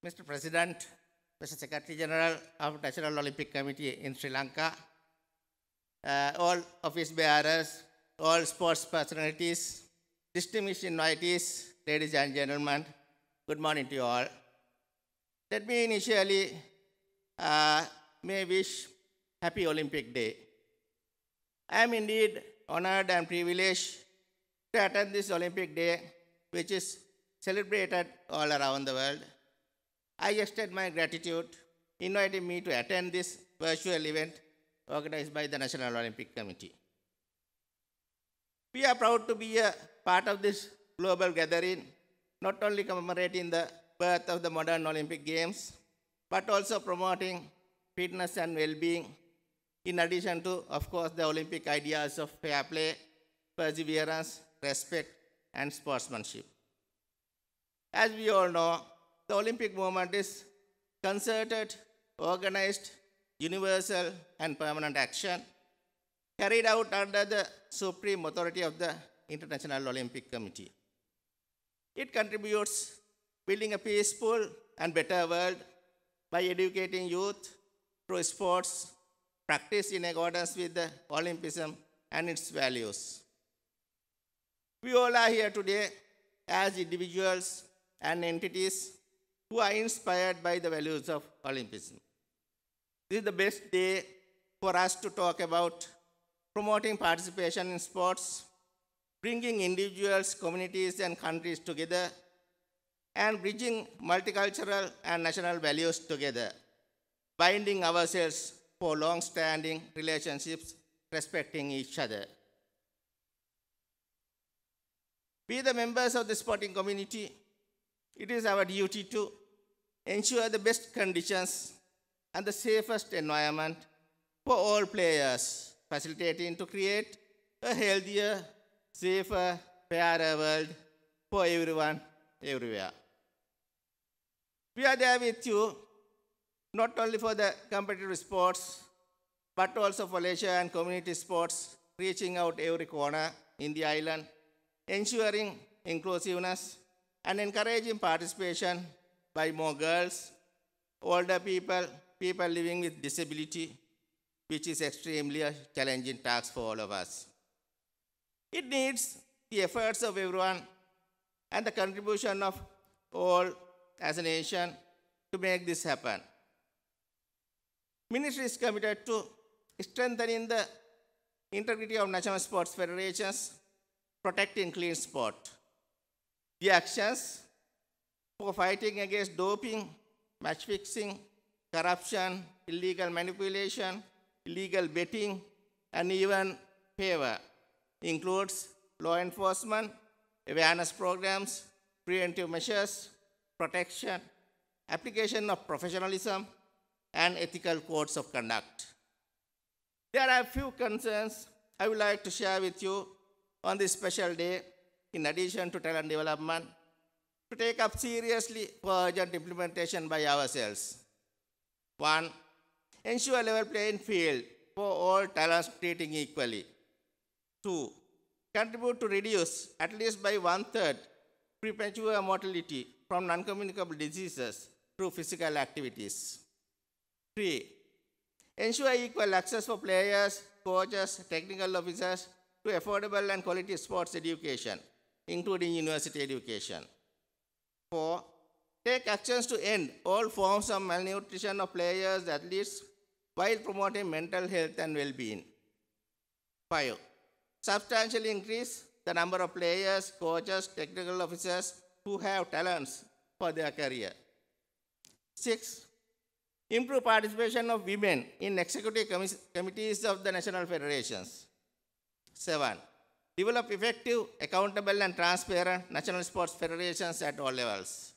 Mr. President, Mr. Secretary General of National Olympic Committee in Sri Lanka, all office bearers, all sports personalities, distinguished invitees, ladies and gentlemen, good morning to you all. Let me initially may wish Happy Olympic Day. I am indeed honored and privileged to attend this Olympic Day, which is celebrated all around the world. I extend my gratitude inviting me to attend this virtual event organized by the National Olympic Committee. We are proud to be a part of this global gathering, not only commemorating the birth of the modern Olympic Games, but also promoting fitness and well-being, in addition to, of course, the Olympic ideas of fair play, perseverance, respect, and sportsmanship. As we all know, the Olympic movement is concerted, organized, universal, and permanent action carried out under the supreme authority of the International Olympic Committee. It contributes building a peaceful and better world by educating youth through sports practiced in accordance with the Olympism and its values. We all are here today as individuals and entities who are inspired by the values of Olympism. This is the best day for us to talk about promoting participation in sports, bringing individuals, communities, and countries together, and bridging multicultural and national values together, binding ourselves for long-standing relationships, respecting each other. We, the members of the sporting community, it is our duty to ensure the best conditions and the safest environment for all players, facilitating to create a healthier, safer, fairer world for everyone, everywhere. We are there with you, not only for the competitive sports, but also for leisure and community sports, reaching out every corner in the island, ensuring inclusiveness, and encouraging participation by more girls, older people, people living with disability, which is extremely a challenging task for all of us. It needs the efforts of everyone and the contribution of all as a nation to make this happen. Ministry is committed to strengthening the integrity of national sports federations, protecting clean sport. The actions for fighting against doping, match fixing, corruption, illegal manipulation, illegal betting, and even favor includes law enforcement, awareness programs, preventive measures, protection, application of professionalism, and ethical codes of conduct. There are a few concerns I would like to share with you on this special day, in addition to talent development, to take up seriously for urgent implementation by ourselves. 1. Ensure level playing field for all talents treating equally. 2. Contribute to reduce, at least by 1/3, premature mortality from non-communicable diseases through physical activities. 3. Ensure equal access for players, coaches, technical officers to affordable and quality sports education, including university education. 4. Take actions to end all forms of malnutrition of players, athletes, while promoting mental health and well-being. 5. Substantially increase the number of players, coaches, technical officers who have talents for their career. 6. Improve participation of women in executive committees of the national federations. 7. Develop effective, accountable, and transparent national sports federations at all levels.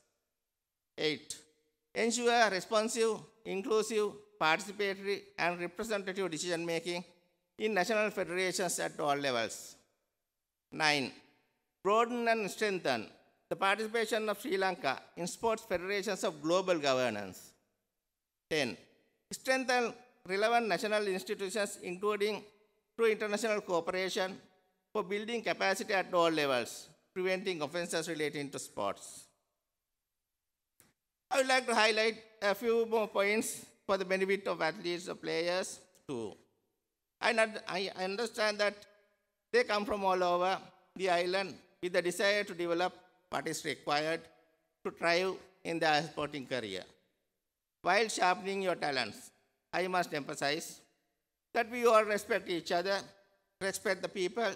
8. Ensure responsive, inclusive, participatory, and representative decision-making in national federations at all levels. 9. Broaden and strengthen the participation of Sri Lanka in sports federations of global governance. 10. Strengthen relevant national institutions, including through international cooperation, for building capacity at all levels, preventing offenses relating to sports. I would like to highlight a few more points for the benefit of athletes or players too. I understand that they come from all over the island with the desire to develop what is required to thrive in their sporting career. While sharpening your talents, I must emphasize that we all respect each other, respect the people,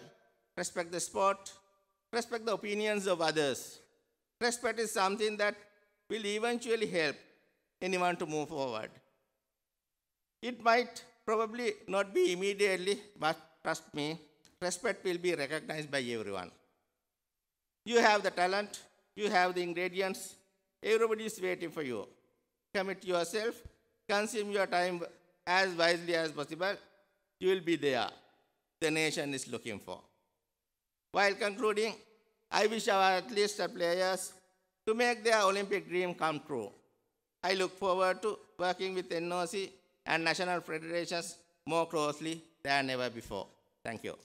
respect the sport, respect the opinions of others. Respect is something that will eventually help anyone to move forward. It might probably not be immediately, but trust me, respect will be recognized by everyone. You have the talent, you have the ingredients, everybody is waiting for you. Commit yourself, consume your time as wisely as possible, you will be there. The nation is looking for. While concluding, I wish our athletes and players to make their Olympic dream come true. I look forward to working with NOC and national federations more closely than ever before. Thank you.